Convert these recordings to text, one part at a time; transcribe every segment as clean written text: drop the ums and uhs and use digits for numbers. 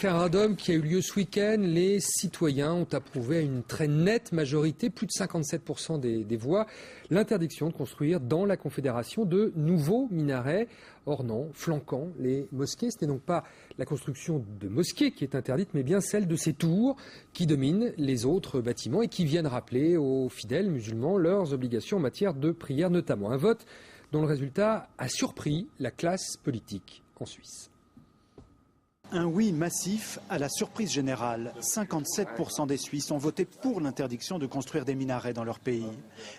référendum qui a eu lieu ce week-end, les citoyens ont approuvé à une très nette majorité, plus de 57% des voix, l'interdiction de construire dans la Confédération de nouveaux minarets ornant, flanquant les mosquées. Ce n'est donc pas la construction de mosquées qui est interdite, mais bien celle de ces tours qui dominent les autres bâtiments et qui viennent rappeler aux fidèles musulmans leurs obligations en matière de prière notamment. Un vote dont le résultat a surpris la classe politique en Suisse. Un oui massif à la surprise générale. 57% des Suisses ont voté pour l'interdiction de construire des minarets dans leur pays.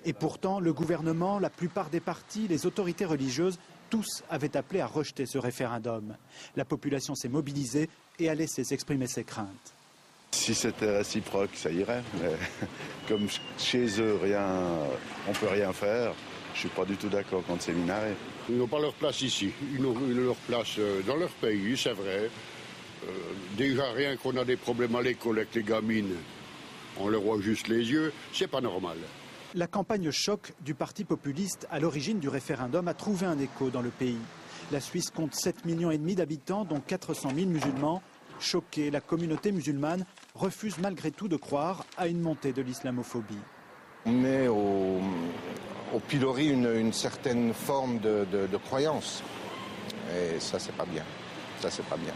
Et pourtant, le gouvernement, la plupart des partis, les autorités religieuses, tous avaient appelé à rejeter ce référendum. La population s'est mobilisée et a laissé s'exprimer ses craintes. Si c'était réciproque, ça irait. Mais comme chez eux, on ne peut rien faire, je ne suis pas du tout d'accord contre ces minarets. Ils n'ont pas leur place ici. Ils ont leur place dans leur pays, c'est vrai. Déjà, rien qu'on a des problèmes à l'école avec les gamines, on leur voit juste les yeux, c'est pas normal. La campagne choc du parti populiste à l'origine du référendum a trouvé un écho dans le pays. La Suisse compte 7,5 millions d'habitants, dont 400 000 musulmans. Choquée, la communauté musulmane refuse malgré tout de croire à une montée de l'islamophobie. On met au pilori une certaine forme de croyance. Et ça, c'est pas bien. Ça, c'est pas bien.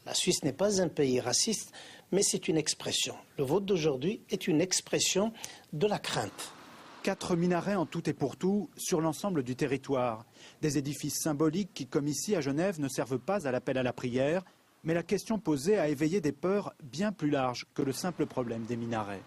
La Suisse n'est pas un pays raciste, mais c'est une expression. Le vote d'aujourd'hui est une expression de la crainte. 4 minarets en tout et pour tout sur l'ensemble du territoire. Des édifices symboliques qui, comme ici à Genève, ne servent pas à l'appel à la prière. Mais la question posée a éveillé des peurs bien plus larges que le simple problème des minarets.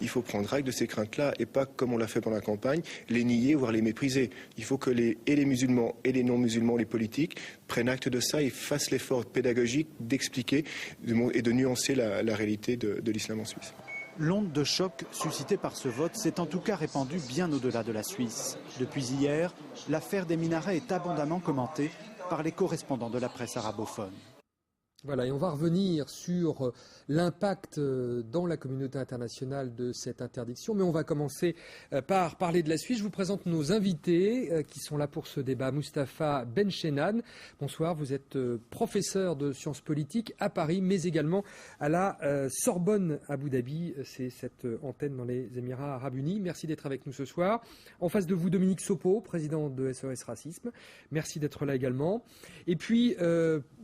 Il faut prendre acte de ces craintes-là et pas, comme on l'a fait pendant la campagne, les nier, voire les mépriser. Il faut que les musulmans et les non-musulmans, les politiques, prennent acte de ça et fassent l'effort pédagogique d'expliquer et de nuancer la réalité de l'islam en Suisse. L'onde de choc suscitée par ce vote s'est en tout cas répandue bien au-delà de la Suisse. Depuis hier, l'affaire des minarets est abondamment commentée par les correspondants de la presse arabophone. Voilà, et on va revenir sur l'impact dans la communauté internationale de cette interdiction, mais on va commencer par parler de la Suisse. Je vous présente nos invités qui sont là pour ce débat. Mustapha Benchenan, bonsoir, vous êtes professeur de sciences politiques à Paris, mais également à la Sorbonne Abu Dhabi, c'est cette antenne dans les Émirats Arabes Unis. Merci d'être avec nous ce soir. En face de vous, Dominique Sopo, président de SOS Racisme. Merci d'être là également. Et puis,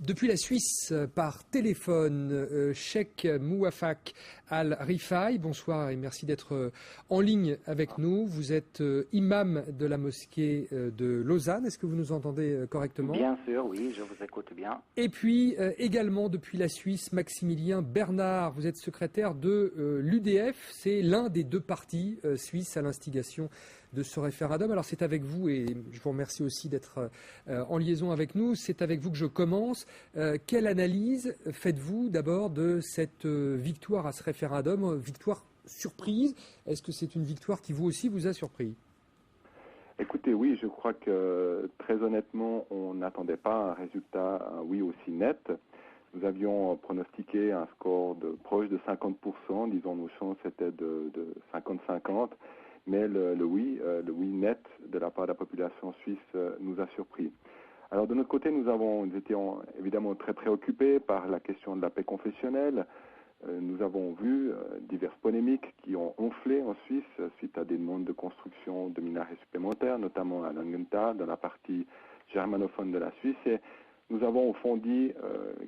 depuis la Suisse, par téléphone, Cheikh Mouafak Al-Rifai. Bonsoir et merci d'être en ligne avec nous. Vous êtes imam de la mosquée de Lausanne. Est-ce que vous nous entendez correctement? Bien sûr, oui, je vous écoute bien. Et puis également depuis la Suisse, Maximilien Bernard. Vous êtes secrétaire de l'UDF. C'est l'un des deux partis suisses à l'instigation de ce référendum. Alors c'est avec vous, et je vous remercie aussi d'être en liaison avec nous, c'est avec vous que je commence. Quelle analyse faites-vous d'abord de cette victoire à ce référendum, victoire surprise? Est-ce que c'est une victoire qui vous aussi vous a surpris? Écoutez, oui, je crois que très honnêtement, on n'attendait pas un résultat, un oui aussi net. Nous avions pronostiqué un score proche de 50%, disons nos chances étaient de 50-50. Mais le oui net de la part de la population suisse nous a surpris. Alors de notre côté, nous étions évidemment très préoccupés par la question de la paix confessionnelle. Nous avons vu diverses polémiques qui ont enflé en Suisse suite à des demandes de construction de minarets supplémentaires, notamment à Langenthal, dans la partie germanophone de la Suisse. Et nous avons au fond dit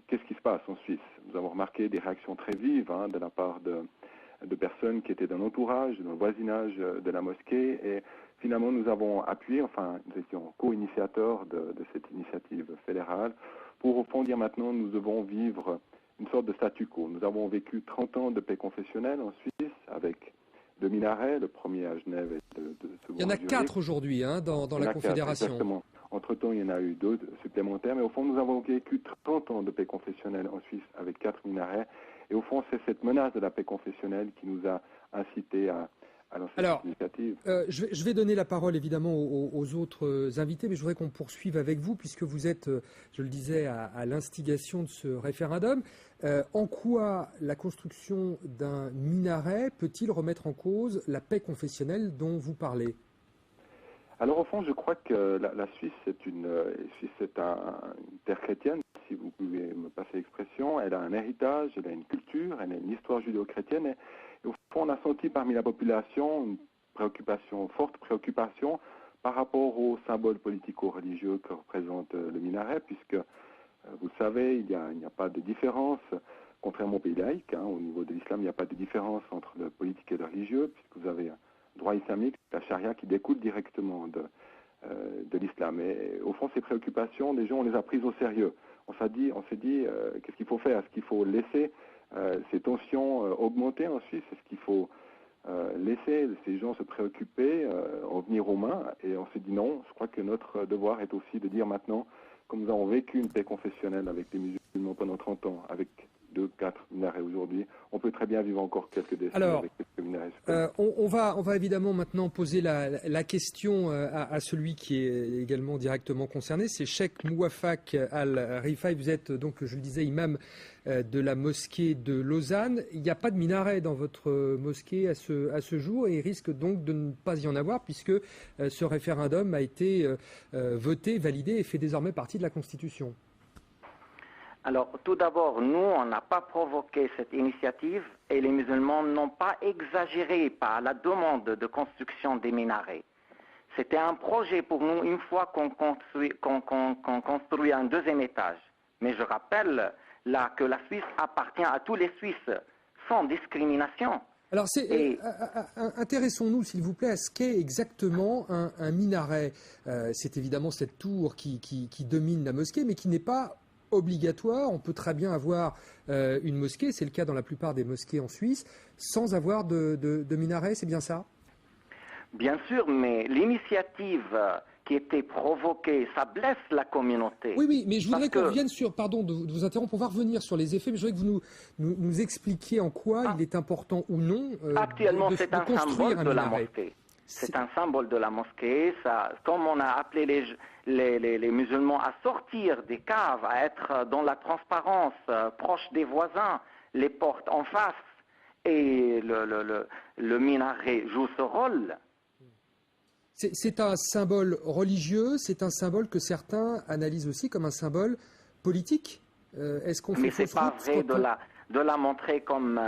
qu'est-ce qui se passe en Suisse. Nous avons remarqué des réactions très vives de la part de personnes qui étaient dans l'entourage, dans le voisinage de la mosquée. Et finalement, nous avons appuyé, nous étions co-initiateurs de cette initiative fédérale pour, au fond, dire maintenant, nous devons vivre une sorte de statu quo. Nous avons vécu 30 ans de paix confessionnelle en Suisse avec 2 minarets, le premier à Genève et le second. Il y en a 4 aujourd'hui dans la Confédération. 4, exactement. Entre-temps, il y en a eu 2 supplémentaires, mais au fond, nous avons vécu 30 ans de paix confessionnelle en Suisse avec 4 minarets. Et au fond, c'est cette menace de la paix confessionnelle qui nous a incité à lancer cette initiative. Je vais donner la parole évidemment aux autres invités, mais je voudrais qu'on poursuive avec vous, puisque vous êtes, je le disais, à l'instigation de ce référendum. En quoi la construction d'un minaret peut-il remettre en cause la paix confessionnelle dont vous parlez? Alors au fond, je crois que la Suisse, c'est une terre chrétienne, si vous pouvez me passer l'expression. nation, elle a un héritage, elle a une culture, elle a une histoire judéo-chrétienne. Et au fond, on a senti parmi la population une forte préoccupation par rapport aux symboles politico-religieux que représente le minaret, puisque, vous le savez, il n'y a pas de différence, contrairement au pays laïque, au niveau de l'islam, il n'y a pas de différence entre le politique et le religieux, puisque vous avez un droit islamique, la charia, qui découle directement de l'islam. Et au fond, ces préoccupations, les gens, on les a prises au sérieux. On s'est dit, qu'est-ce qu'il faut faire? Est-ce qu'il faut laisser ces tensions augmenter en Suisse? Est-ce qu'il faut laisser ces gens se préoccuper, en venir aux mains? Et on s'est dit non, je crois que notre devoir est aussi de dire maintenant, comme nous avons vécu une paix confessionnelle avec les musulmans pendant 30 ans, avec 2-4 minarets aujourd'hui, on peut très bien vivre encore quelques décennies avec quelques minarets. On va évidemment maintenant poser la question à celui qui est également directement concerné, c'est Cheikh Mouafak Al-Rifai. Vous êtes donc, je le disais, imam de la mosquée de Lausanne. Il n'y a pas de minaret dans votre mosquée à ce jour et il risque donc de ne pas y en avoir puisque ce référendum a été voté, validé et fait désormais partie de la Constitution. Alors, tout d'abord, nous, on n'a pas provoqué cette initiative et les musulmans n'ont pas exagéré par la demande de construction des minarets. C'était un projet pour nous une fois qu'on construit un deuxième étage. Mais je rappelle là que la Suisse appartient à tous les Suisses sans discrimination. Alors, intéressons-nous, s'il vous plaît, à ce qu'est exactement un minaret. C'est évidemment cette tour qui domine la mosquée, mais qui n'est pas obligatoire. On peut très bien avoir une mosquée, c'est le cas dans la plupart des mosquées en Suisse, sans avoir de minaret, c'est bien ça? Bien sûr, mais l'initiative qui était provoquée, ça blesse la communauté. Oui, mais je voudrais qu'on revienne sur, pardon de vous interrompre, on va revenir sur les effets, mais je voudrais que vous nous expliquiez en quoi il est important ou non actuellement, c'est un symbole de la minaret. mosquée. C'est un symbole de la mosquée. Ça, comme on a appelé les musulmans à sortir des caves, à être dans la transparence, proche des voisins, les portes en face, et le minaret joue ce rôle. C'est un symbole religieux, c'est un symbole que certains analysent aussi comme un symbole politique. Est-ce qu'on fait Mais c'est pas vrai de la montrer comme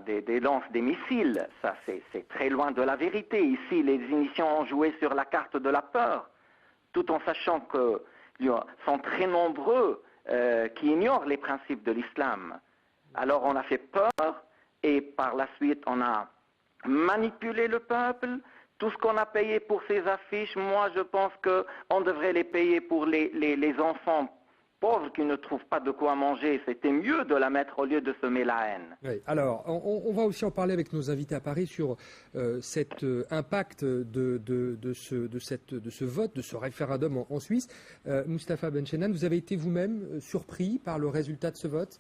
des lances, des missiles. Ça, c'est très loin de la vérité. Ici, les initiants ont joué sur la carte de la peur, tout en sachant qu'ils sont très nombreux qui ignorent les principes de l'islam. Alors on a fait peur et par la suite on a manipulé le peuple. Tout ce qu'on a payé pour ces affiches, moi je pense qu'on devrait les payer pour les enfants pauvres qui ne trouvent pas de quoi manger. C'était mieux de la mettre au lieu de semer la haine. Oui, alors, on va aussi en parler avec nos invités à Paris sur cet impact de ce vote, de ce référendum en Suisse. Mustapha Benchenan, vous avez été vous-même surpris par le résultat de ce vote ?